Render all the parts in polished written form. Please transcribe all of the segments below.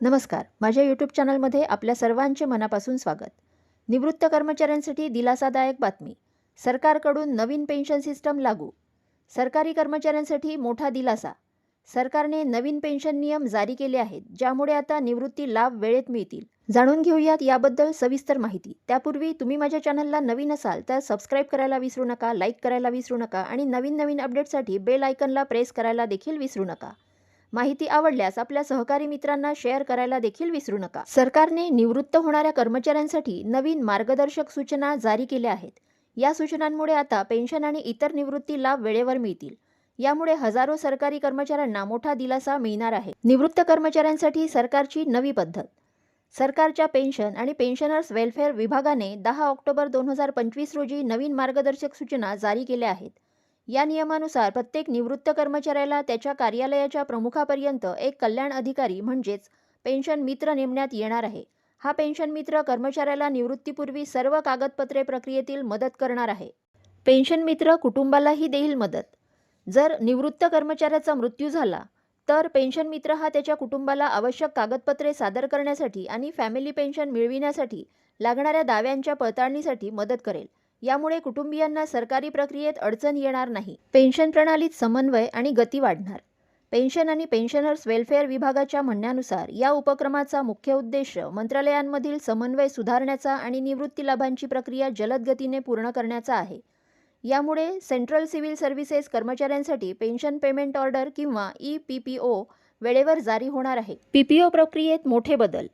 नमस्कार. माझ्या यूट्यूब चॅनलमध्ये आपल्या सर्वांचे मनापासून स्वागत. निवृत्त कर्मचाऱ्यांसाठी दिलासादायक बातमी. सरकारकडून नवीन पेन्शन सिस्टम लागू. सरकारी कर्मचाऱ्यांसाठी मोठा दिलासा. सरकारने नवीन पेन्शन नियम जारी केले आहेत, ज्यामुळे आता निवृत्ती लाभ वेळेत मिळतील. जाणून घेऊयात याबद्दल सविस्तर माहिती. त्यापूर्वी तुम्ही माझ्या चॅनलला नवीन असाल तर सबस्क्राईब करायला विसरू नका, लाईक करायला विसरू नका आणि नवीन अपडेटसाठी बेल आयकॉनला प्रेस करायला देखील विसरू नका. माहिती आवडल्यास आपल्या सहकारी मित्रांना शेअर करायला देखील विसरू नका. सरकारने निवृत्त होणाऱ्या कर्मचाऱ्यांसाठी नवीन मार्गदर्शक सूचना जारी केल्या आहेत. या सूचनांमुळे आता पेन्शन आणि इतर निवृत्ती लाभ वेळेवर मिळतील. यामुळे हजारो सरकारी कर्मचाऱ्यांना मोठा दिलासा मिळणार आहे. निवृत्त कर्मचाऱ्यांसाठी सरकारची नवी पद्धत. सरकारच्या पेन्शन आणि पेन्शनर्स वेलफेअर विभागाने 10 ऑक्टोबर 2025 रोजी नवीन मार्गदर्शक सूचना जारी केल्या आहेत. या नियमानुसार प्रत्येक निवृत्त कर्मचाऱ्याला त्याच्या कार्यालयाच्या प्रमुखापर्यंत एक कल्याण अधिकारी म्हणजेच पेन्शन मित्र नेमण्यात येणार आहे. हा पेन्शन मित्र कर्मचाऱ्याला निवृत्तीपूर्वी सर्व कागदपत्रे प्रक्रियेतील मदत करणार आहे. पेन्शन मित्र कुटुंबालाही देईल मदत. जर निवृत्त कर्मचाऱ्याचा मृत्यू झाला तर पेन्शन मित्र हा त्याच्या कुटुंबाला आवश्यक कागदपत्रे सादर करण्यासाठी आणि फॅमिली पेन्शन मिळविण्यासाठी लागणाऱ्या दाव्यांच्या पडताळणीसाठी मदत करेल. यामुळे कुटुंबियांना सरकारी प्रक्रियेत अडचण येणार नाही. पेन्शन प्रणालीत समन्वय आणि गती वाढणार. पेन्शन आणि पेन्शनर्स वेलफेअर विभागाच्या म्हणण्यानुसार या उपक्रमाचा मुख्य उद्देश मंत्रालयांमधील समन्वय सुधारण्याचा आणि निवृत्ती लाभांची प्रक्रिया जलद गतीने पूर्ण करण्याचा आहे. यामुळे सेंट्रल सिव्हिल सर्व्हिसेस कर्मचाऱ्यांसाठी पेन्शन पेमेंट ऑर्डर किंवा EPPO वेळेवर जारी होणार आहे. PPO प्रक्रियेत मोठे बदल.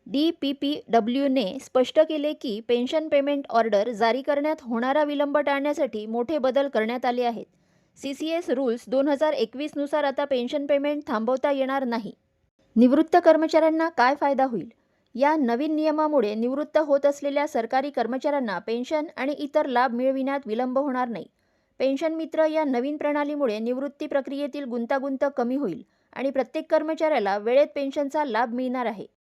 DPPWने स्पष्ट केले की पेन्शन पेमेंट ऑर्डर जारी करण्यात होणारा विलंब टाळण्यासाठी मोठे बदल करण्यात आले आहेत. CCS रूल्स 2021 नुसार आता पेन्शन पेमेंट थांबवता येणार नाही. निवृत्त कर्मचाऱ्यांना काय फायदा होईल? या नवीन नियमामुळे निवृत्त होत असलेल्या सरकारी कर्मचाऱ्यांना पेन्शन आणि इतर लाभ मिळविण्यात विलंब होणार नाही. पेन्शन मित्र या नवीन प्रणालीमुळे निवृत्ती प्रक्रियेतील गुंतागुंत कमी होईल आणि प्रत्येक कर्मचाऱ्याला वेळेत पेन्शनचा लाभ मिळणार आहे.